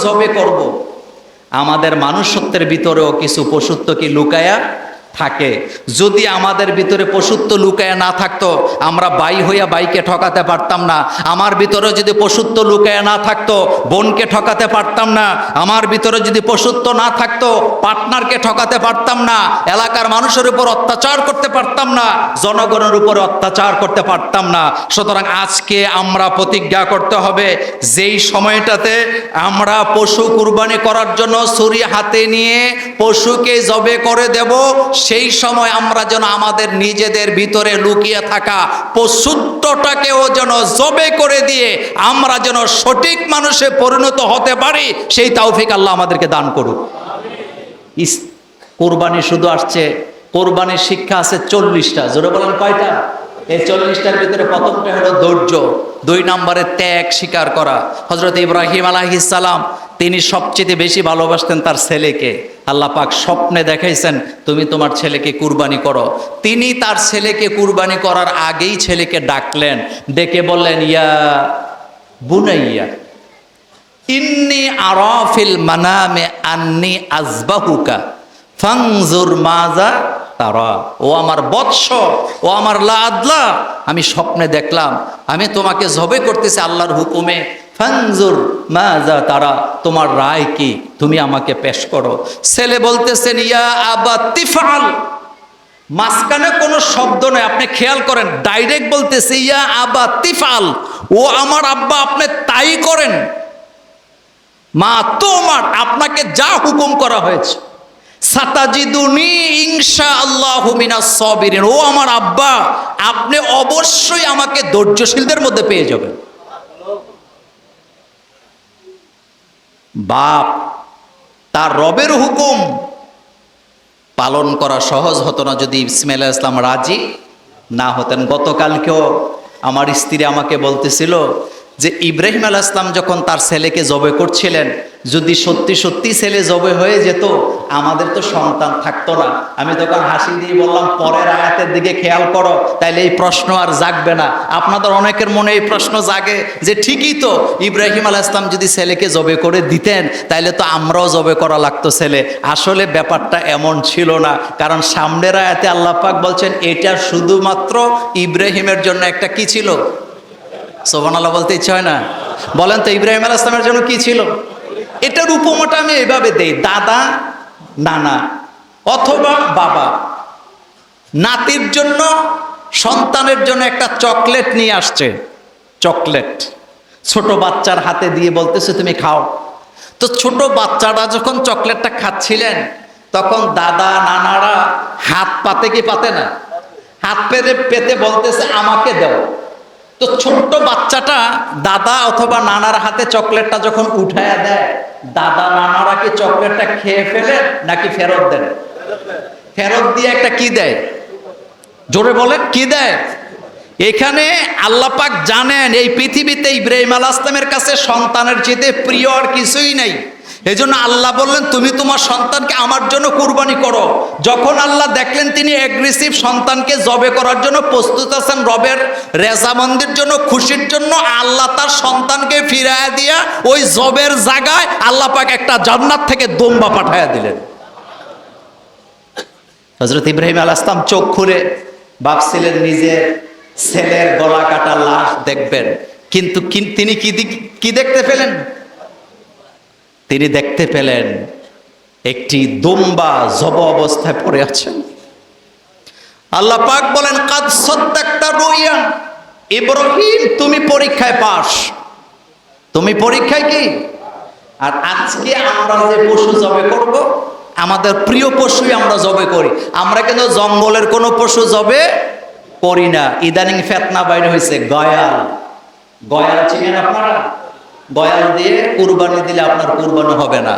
জবে করব। আমাদের মানুষত্বের ভিতরেও কিছু পশুত্ব কি লুকায়া থাকে। যদি আমাদের ভিতরে পশুত্ব লুকায়া না থাকতো, আমরা বাই হইয়া বাইকে ঠকাতে পারতাম না। আমার ভিতরে যদি পশুত্ব লুকায়া না থাকতো, বোনকে ঠকাতে পারতাম না। আমার ভিতরে যদি পশুত্ব না থাকতো, পার্টনারকে ঠকাতে পারতাম না। এলাকার মানুষের উপর অত্যাচার করতে পারতাম না, জনগণের উপর অত্যাচার করতে পারতাম না। সুতরাং আজকে আমরা প্রতিজ্ঞা করতে হবে, যেই সময়টাতে আমরা পশু কুরবানি করার জন্য ছুরি হাতে নিয়ে পশুকে জবে করে দেব, সেই সময় আমরা যেন আমাদের নিজেদের ভিতরে লুকিয়ে থাকা পশুত্বটাকেও যেন জবে করে দিয়ে আমরা যেন সঠিক মানুষে পরিণত হতে পারি, সেই তৌফিক আল্লাহ আমাদেরকে দান করুক। কুরবানি শুধু আসছে, কোরবানির শিক্ষা আছে 40টা। জোরে বলেন কয়টা? এই 40টার ভিতরে প্রথমটা হলো ধৈর্য, 2 নম্বরে ত্যাগ স্বীকার করা। হযরত ইব্রাহিম আলাইহিস সালাম তিনি সবচেয়ে বেশি ভালোবাসতেন তার ছেলেকে। আল্লাহ পাক স্বপ্নে দেখাইছেন তুমি তোমার ছেলেকে কুরবানি করো। তিনি তার ছেলেকে কুরবানি করার আগেই ছেলেকে ডাকলেন, ডেকে বললেন, ইয়া বুনাইয়া ইন্নী আরা ফিল মানামে আন্নী আযবাহুকা ফানজুর মাজা তারা। ও আমার বৎস, ও আমার লাদলা, আমি স্বপ্নে দেখলাম আমি তোমাকে জবে করতেছি আল্লাহর হুকুমে। ফানজুর মাজা তারা, তোমার রায় কি, তুমি আমাকে পেশ করো। ছেলে বলতেছেন, ইয়া আবা তিফআল। মাঝখানে কোনো শব্দ নয়, আপনি খেয়াল করেন, ডাইরেক্ট বলতেছে ইয়া আবা তিফআল, ও আমার আব্বা আপনি তাই করেন। মা তোমার, আপনাকে যা হুকুম করা হয়েছে। সাতাজিদুনি ইনশাআল্লাহু মিনাস সাবিরিন, ও আমার আব্বা আপনি অবশ্যই আমাকে ধৈর্যশীলদের মধ্যে পেয়ে যাবেন। বাপ তার রবের হুকুম পালন করা সহজ হতো না যদি ইসমাঈল আলাইহিস সালাম রাজি না হতেন। গতকালকেও আমার স্ত্রী আমাকে বলতেছিল যে ইব্রাহিম আলাইহিস সালাম যখন তার ছেলেকে জবে করছিলেন, যদি সত্যি সত্যি ছেলে জবে হয়ে যেত আমাদের তো সন্তান থাকতো না। আমি তখন হাসি দিয়ে বললাম, পরের আয়াতের দিকে খেয়াল করো, তাইলে এই প্রশ্ন আর জাগবে না। আপনাদের অনেকের মনে এই প্রশ্ন জাগে যে ঠিকই তো, ইব্রাহিম আলাইহিস সালাম যদি ছেলেকে জবে করে দিতেন তাইলে তো আমরাও জবে করা লাগতো ছেলে। আসলে ব্যাপারটা এমন ছিল না, কারণ সামনের আয়াতে আল্লাহ পাক বলছেন এটা শুধুমাত্র ইব্রাহিমের জন্য একটা কি ছিল। সুবহানাল্লাহ বলতে ইচ্ছা হয় না? বলেন তো ইব্রাহিম আলাইহিস সালামের জন্য কি ছিল? এটার উপমাটা আমি এইভাবে দেই, দাদা নানা অথবা বাবা নাতির জন্য সন্তানের জন্য একটা চকলেট নিয়ে আসছে। চকলেট ছোট বাচ্চার হাতে দিয়ে বলতেছে তুমি খাও। তো ছোট বাচ্চারা যখন চকলেটটা খাচ্ছিলেন তখন দাদা নানারা হাত পাতে কি পাতে না, হাত পেতে পেতে বলতেছে আমাকে দাও। তো ছোট্ট বাচ্চাটা দাদা অথবা নানার হাতে চকলেটটা যখন উঠায়া দেয়, দাদা নানারা কি চকলেটটা খেয়ে ফেলে নাকি ফেরত দেন? ফেরত দিয়ে একটা কি দেয়, জোরে বলেন কি দেয়? এখানে আল্লাহ পাক জানেন এই পৃথিবীতে ইব্রাহিম আলাইহিস সালামের কাছে সন্তানের চেয়ে প্রিয় আর কিছুই নাই। এই জন্য আল্লাহ বললেন তুমি তোমার সন্তানকে আমার জন্য কুরবানি করো। যখন আল্লাহ দেখলেন তিনি অ্যাগ্রেসিভ, সন্তানকে জবে করার জন্য প্রস্তুত আছেন রবের রেজামন্দির জন্য, খুশির জন্য, আল্লাহ তার সন্তানকে ফিরাইয়া দিয়া ওই জবের জায়গায় আল্লাহ পাক একটা জান্নাত থেকে দোম্বা পাঠাইয়া দিলেন। হযরত ইব্রাহিম আলাইহিস সালাম চোখ খুলে ভাবছিলেন নিজের ছেলের গলা কাটা লাশ দেখবেন, কিন্তু তিনি কি দেখতে পেলেন? তিনি দেখতে পেলেন একটি দুম্বা জব অবস্থায় পড়ে আছে। আল্লাহ পাক বলেন কাদ সাদ্দাকতা রুইয়া, ইব্রাহিম তুমি পরীক্ষায় পাস, তুমি পরীক্ষায় কি। আর আজকে আমরা যে পশু জবে করব, আমাদের প্রিয় পশুই আমরা জবে করি। আমরা কিন্তু জঙ্গলের কোনো পশু জবে করি না। ইদানিং ফেতনা বাইরে হয়েছে, গয়াল। গয়াল চিনেন আপনারা? গয়াল দিয়ে কুরবানি দিলে আপনার কুরবানি হবে না।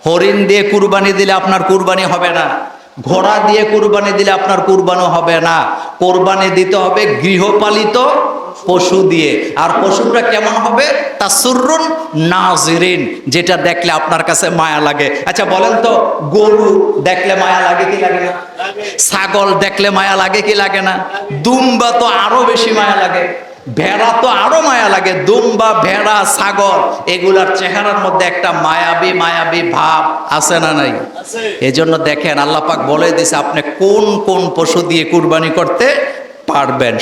হরিণ দিয়ে কুরবানি দিলে আপনার কুরবানি হবে না। ঘোড়া দিয়ে কুরবানি দিলে আপনার কুরবানি হবে না। কোরবানি দিতে হবে গৃহপালিত পশু দিয়ে। আর পশুটা কেমন হবে? তাসুররুন নাজিরিন, যেটা দেখলে আপনার কাছে মায়া লাগে। আচ্ছা বলেন তো, গরু দেখলে মায়া লাগে কি লাগে না? ছাগল দেখলে মায়া লাগে কি লাগে না? দুম্বা তো আরো বেশি মায়া লাগে। ভেড়া তো আরো মায়া লাগে, দুম্বা, ভেড়া, ছাগল, এগুলার চেহারার মধ্যে একটা মায়াবী মায়াবী ভাব আছে না নাই? এজন্য দেখেন আল্লাহ পাক বলে দিছে আপনি কোন কোন পশু দিয়ে কুরবানি করতে পারবেন।